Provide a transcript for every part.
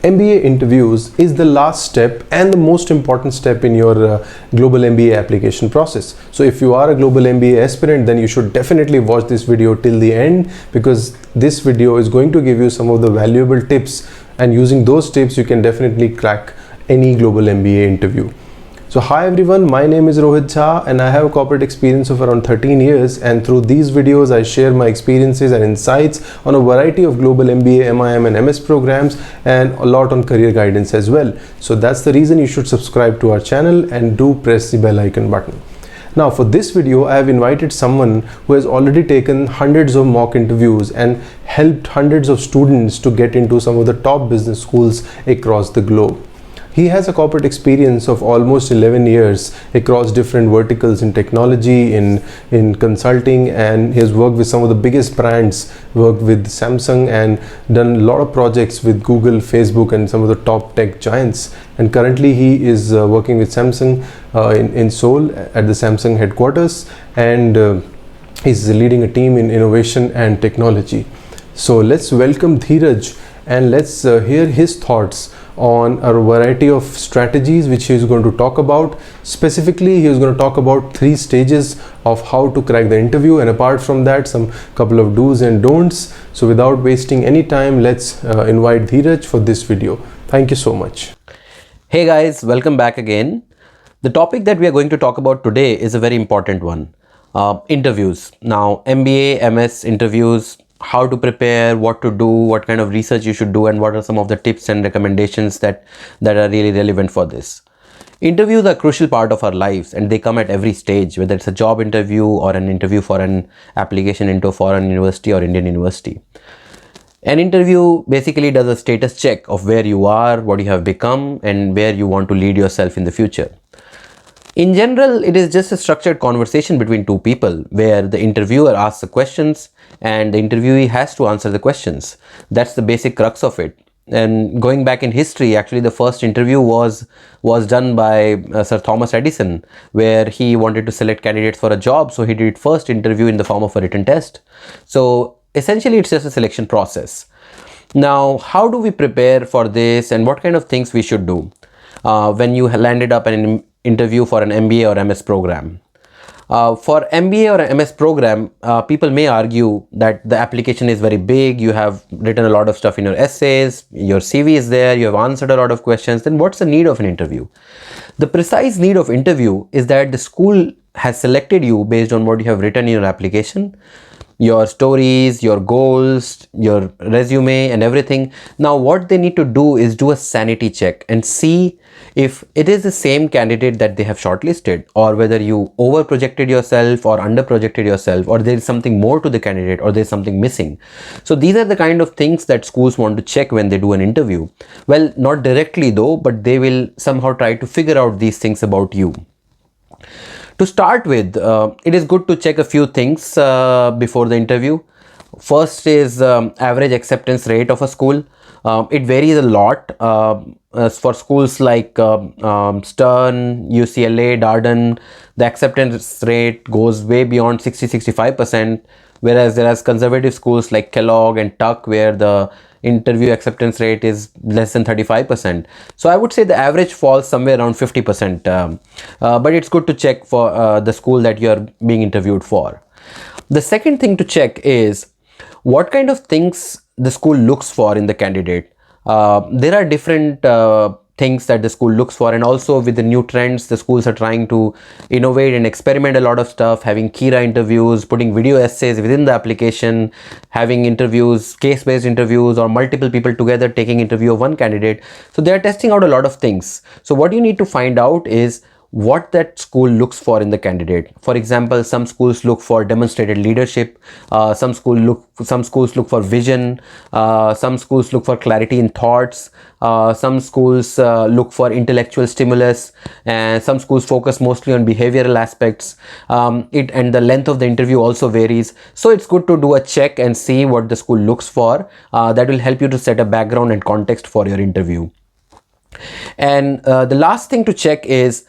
MBA interviews is the last step and the most important step in your global MBA application process. So if you are a global MBA aspirant, then you should definitely watch this video till the end, because this video is going to give you some of the valuable tips, and using those tips you can definitely crack any global MBA interview. So hi everyone, my name is Rohit Jha and I have a corporate experience of around 13 years, and through these videos I share my experiences and insights on a variety of global MBA, MIM and MS programs, and a lot on career guidance as well. So that's the reason you should subscribe to our channel and do press the bell icon button. Now for this video I have invited someone who has already taken hundreds of mock interviews and helped hundreds of students to get into some of the top business schools across the globe. He has a corporate experience of almost 11 years across different verticals in technology, in consulting, and he has worked with some of the biggest brands, worked with Samsung and done a lot of projects with Google, Facebook and some of the top tech giants. And currently he is working with Samsung in Seoul at the Samsung headquarters, and he's leading a team in innovation and technology. So let's welcome Dheeraj and let's hear his thoughts on a variety of strategies which he is going to talk about. Specifically, he is going to talk about 3 stages of how to crack the interview, and apart from that, some couple of do's and don'ts. So without wasting any time, let's invite Dheeraj for this video. Thank you so much. Hey guys, welcome back again. The topic that we are going to talk about today is a very important one. Interviews. Now, MBA, MS interviews, how to prepare, what to do, what kind of research you should do, and what are some of the tips and recommendations that are really relevant for this. Interviews are a crucial part of our lives, and they come at every stage, whether it's a job interview or an interview for an application into a foreign university or Indian university. An interview basically does a status check of where you are, what you have become, and where you want to lead yourself in the future. In general, it is just a structured conversation between 2 people where the interviewer asks the questions and the interviewee has to answer the questions. That's the basic crux of it. And going back in history, actually the first interview was done by Sir Thomas Edison, where he wanted to select candidates for a job. So he did first interview in the form of a written test. So essentially it's just a selection process. Now, how do we prepare for this and what kind of things we should do when you landed up an interview for an MBA or MS program? For MBA or MS program, people may argue that the application is very big, you have written a lot of stuff in your essays, your CV is there, you have answered a lot of questions, then what's the need of an interview? The precise need of interview is that the school has selected you based on what you have written in your application, your stories, your goals, your resume and everything. Now what they need to do is do a sanity check and see if it is the same candidate that they have shortlisted, or whether you over projected yourself or under projected yourself, or there is something more to the candidate, or there is something missing. So these are the kind of things that schools want to check when they do an interview. Well, not directly though, but they will somehow try to figure out these things about you. To start with, it is good to check a few things before the interview. First is average acceptance rate of a school. It varies a lot. For schools like Stern, UCLA, Darden, the acceptance rate goes way beyond 60-65%, whereas there are conservative schools like Kellogg and Tuck where the interview acceptance rate is less than 35%. So I would say the average falls somewhere around 50%, but it's good to check for the school that you are being interviewed for. The second thing to check is what kind of things the school looks for in the candidate. There are different things that the school looks for, and also with the new trends, the schools are trying to innovate and experiment a lot of stuff, having Kira interviews, putting video essays within the application, having interviews, case-based interviews, or multiple people together taking interview of one candidate. So they are testing out a lot of things. So what you need to find out is what that school looks for in the candidate. For example, some schools look for demonstrated leadership, some schools look for vision, some schools look for clarity in thoughts, some schools look for intellectual stimulus, and some schools focus mostly on behavioral aspects. And the length of the interview also varies. So it's good to do a check and see what the school looks for. That will help you to set a background and context for your interview. And the last thing to check is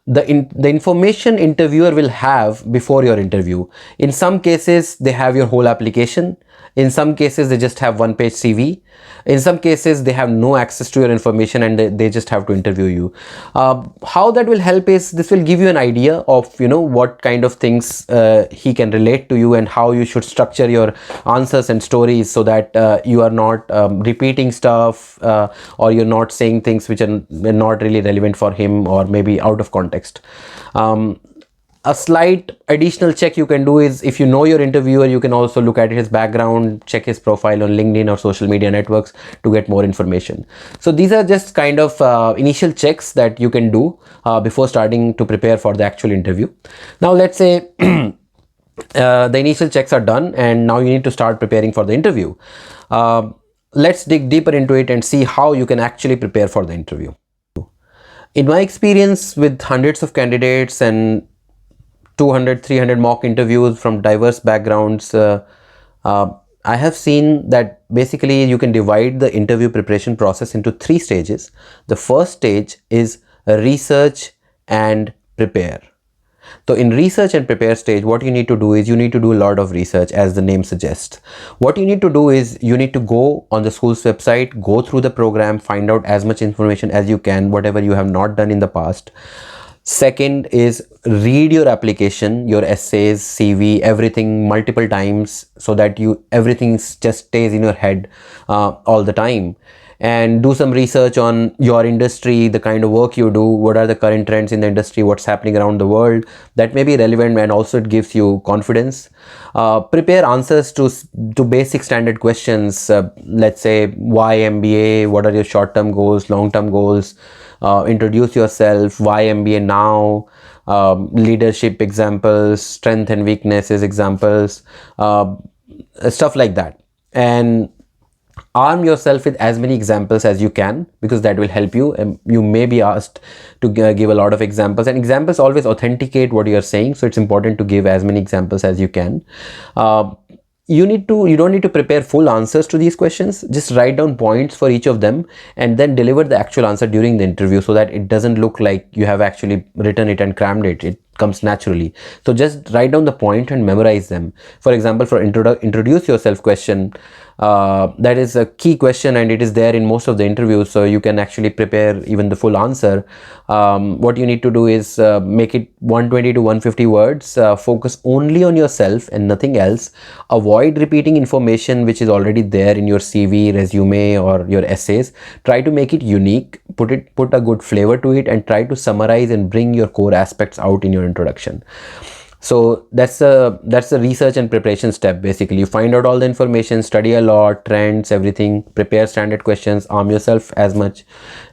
the information interviewer will have before your interview. In some cases, they have your whole application. In some cases, they just have one-page CV. In some cases, they have no access to your information and they just have to interview you. How that will help is this will give you an idea of what kind of things he can relate to you and how you should structure your answers and stories so that you are not repeating stuff or you're not saying things which are not really relevant for him or maybe out of context. A slight additional check you can do is, if you know your interviewer, you can also look at his background, check his profile on LinkedIn or social media networks to get more information. So these are just kind of initial checks that you can do before starting to prepare for the actual interview. Now let's say the initial checks are done and now you need to start preparing for the interview. Let's dig deeper into it and see how you can actually prepare for the interview. In my experience with hundreds of candidates and 200, 300 mock interviews from diverse backgrounds, I have seen that basically you can divide the interview preparation process into 3 stages. The first stage is research and prepare. So in research and prepare stage, what you need to do is you need to do a lot of research, as the name suggests. What you need to do is you need to go on the school's website, go through the program, find out as much information as you can, whatever you have not done in the past. Second is read your application, your essays, CV, everything multiple times so that everything just stays in your head all the time. And do some research on your industry, the kind of work you do, what are the current trends in the industry, what's happening around the world. That may be relevant and also it gives you confidence. Prepare answers to basic standard questions. Let's say, why MBA, what are your short-term goals, long-term goals, introduce yourself, why MBA now, leadership examples, strength and weaknesses examples, stuff like that. And arm yourself with as many examples as you can, because that will help you. And you may be asked to give a lot of examples, and examples always authenticate what you are saying, so it's important to give as many examples as you can. You don't need to prepare full answers to these questions. Just write down points for each of them and then deliver the actual answer during the interview so that it doesn't look like you have actually written it and crammed it. It comes naturally. So just write down the point and memorize them. For example, for introduce yourself question, that is a key question and it is there in most of the interviews, so you can actually prepare even the full answer. What you need to do is make it 120 to 150 words. Focus only on yourself and nothing else. Avoid repeating information which is already there in your CV, resume or your essays. Try to make it unique, put a good flavor to it, and try to summarize and bring your core aspects out in your introduction. So that's the research and preparation step. Basically, you find out all the information, study a lot, trends, everything, prepare standard questions, arm yourself as much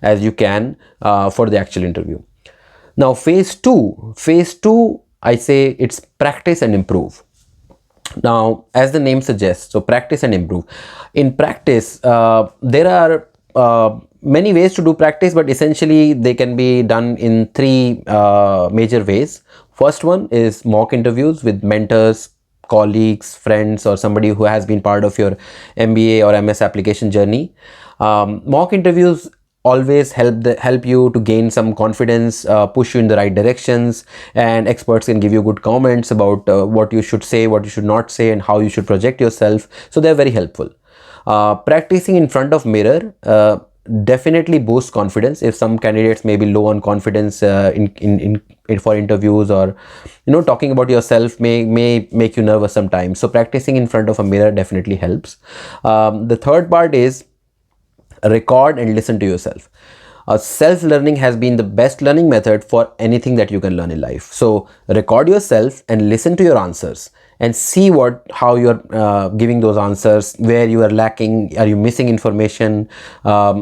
as you can for the actual interview. Now phase two, I say it's practice and improve. Now, as the name suggests, so practice and improve. In practice, there are many ways to do practice, but essentially they can be done in 3 major ways. First one is mock interviews with mentors, colleagues, friends, or somebody who has been part of your MBA or MS application journey. Mock interviews always help you to gain some confidence, push you in the right directions, and experts can give you good comments about what you should say, what you should not say, and how you should project yourself. So they're very helpful. Practicing in front of mirror definitely boosts confidence. If some candidates may be low on confidence for interviews, or talking about yourself may make you nervous sometimes, so practicing in front of a mirror definitely helps. The third part is record and listen to yourself. Self-learning has been the best learning method for anything that you can learn in life. So record yourself and listen to your answers and see how you're giving those answers, where you are lacking, are you missing information,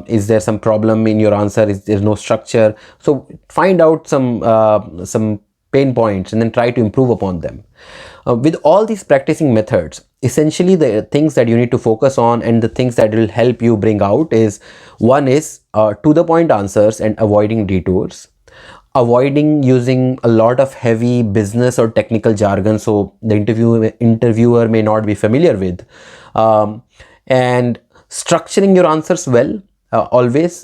is there some problem in your answer, is there no structure. So find out some pain points and then try to improve upon them. With all these practicing methods, essentially the things that you need to focus on and the things that will help you bring out is, one is to the point answers and avoiding detours. Avoiding using a lot of heavy business or technical jargon, so the interviewer may not be familiar with, and structuring your answers well. Always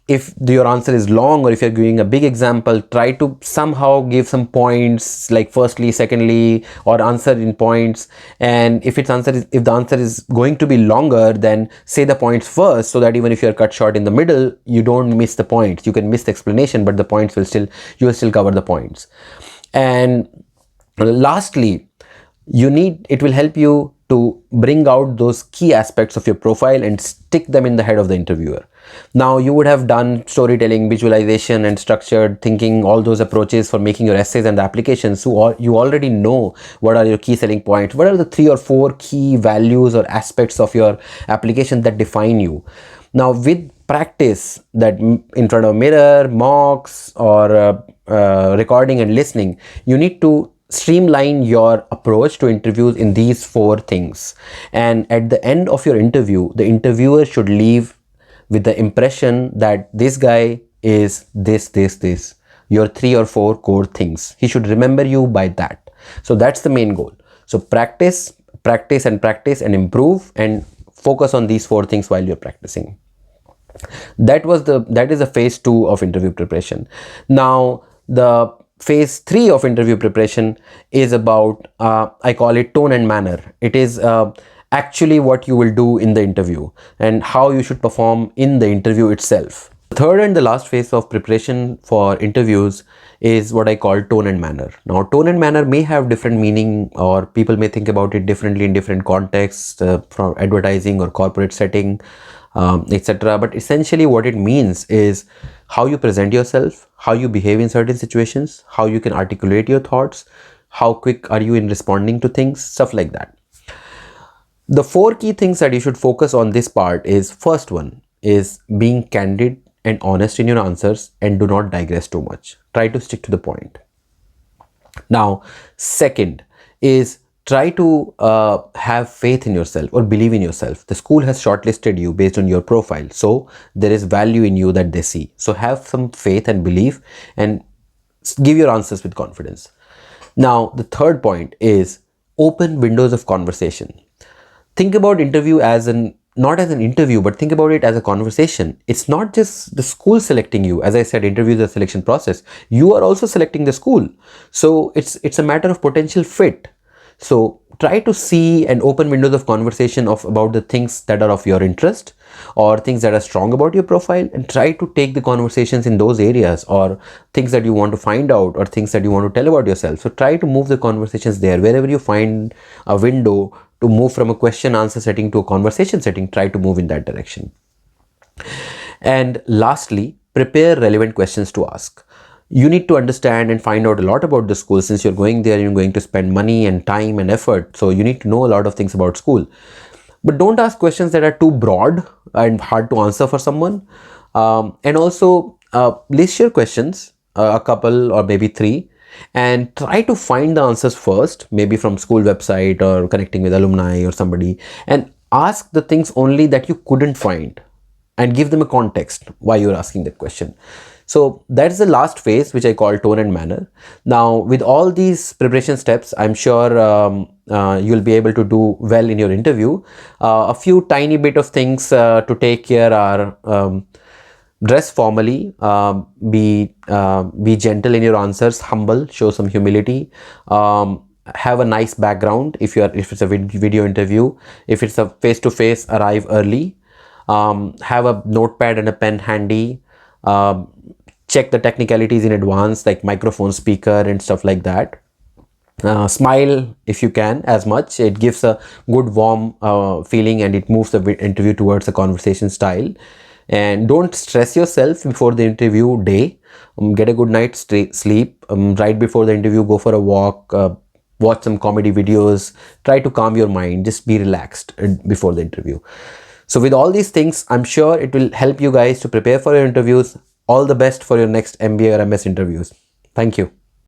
if your answer is long, or if you're giving a big example, try to somehow give some points, like firstly, secondly, or answer in points. And if the answer is going to be longer, then say the points first, so that even if you're cut short in the middle, you don't miss the points. You can miss the explanation, but the points you will still cover the points. And lastly, it will help you to bring out those key aspects of your profile and stick them in the head of the interviewer. Now, you would have done storytelling, visualization, and structured thinking, all those approaches for making your essays and the applications. So you already know what are your key selling points, what are the 3 or 4 key values or aspects of your application that define you. Now, with practice, that in front of a mirror, mocks, or recording and listening, you need to streamline your approach to interviews in these 4 things. And at the end of your interview, the interviewer should leave with the impression that this guy is this, your 3 or 4 core things. He should remember you by that. So that's the main goal. So practice and improve, and focus on these 4 things while you're practicing. That is the phase 2 of interview preparation. Now, the phase 3 of interview preparation is about, I call it tone and manner. It is actually what you will do in the interview and how you should perform in the interview itself. The third and the last phase of preparation for interviews is what I call tone and manner. Now, tone and manner may have different meaning, or people may think about it differently in different contexts, from advertising or corporate setting, etc. But essentially what it means is how you present yourself, how you behave in certain situations, how you can articulate your thoughts, how quick are you in responding to things, stuff like that. The 4 key things that you should focus on this part is, first one is being candid and honest in your answers, and do not digress too much. Try to stick to the point. Now, second is try to have faith in yourself or believe in yourself. The school has shortlisted you based on your profile, so there is value in you that they see. So have some faith and belief, and give your answers with confidence. Now, the third point is open windows of conversation. Think about interview not as an interview, but think about it as a conversation. It's not just the school selecting you. As I said, interview is a selection process. You are also selecting the school. So it's a matter of potential fit. So try to see and open windows of conversation about the things that are of your interest, or things that are strong about your profile, and try to take the conversations in those areas, or things that you want to find out, or things that you want to tell about yourself. So try to move the conversations there. Wherever you find a window to move from a question answer setting to a conversation setting, try to move in that direction. And lastly, prepare relevant questions to ask. You need to understand and find out a lot about the school. Since you're going there, you're going to spend money and time and effort, so you need to know a lot of things about school. But don't ask questions that are too broad and hard to answer for someone. And also list your questions, a couple or maybe 3, and try to find the answers first, maybe from school website or connecting with alumni or somebody, and ask the things only that you couldn't find, and give them a context why you're asking that question. So that's the last phase, which I call tone and manner. Now, with all these preparation steps, I'm sure you'll be able to do well in your interview. A few tiny bit of things to take care are dress formally, be gentle in your answers, humble, show some humility, have a nice background if it's a video interview. If it's a face-to-face, arrive early, have a notepad and a pen handy, check the technicalities in advance, like microphone, speaker, and stuff like that. Smile if you can as much. It gives a good warm feeling, and it moves the interview towards a conversation style. And don't stress yourself before the interview day. Get a good night's sleep. Right before the interview, go for a walk, watch some comedy videos, try to calm your mind, just be relaxed before the interview. So with all these things, I'm sure it will help you guys to prepare for your interviews. All the best for your next MBA or MS interviews. Thank you.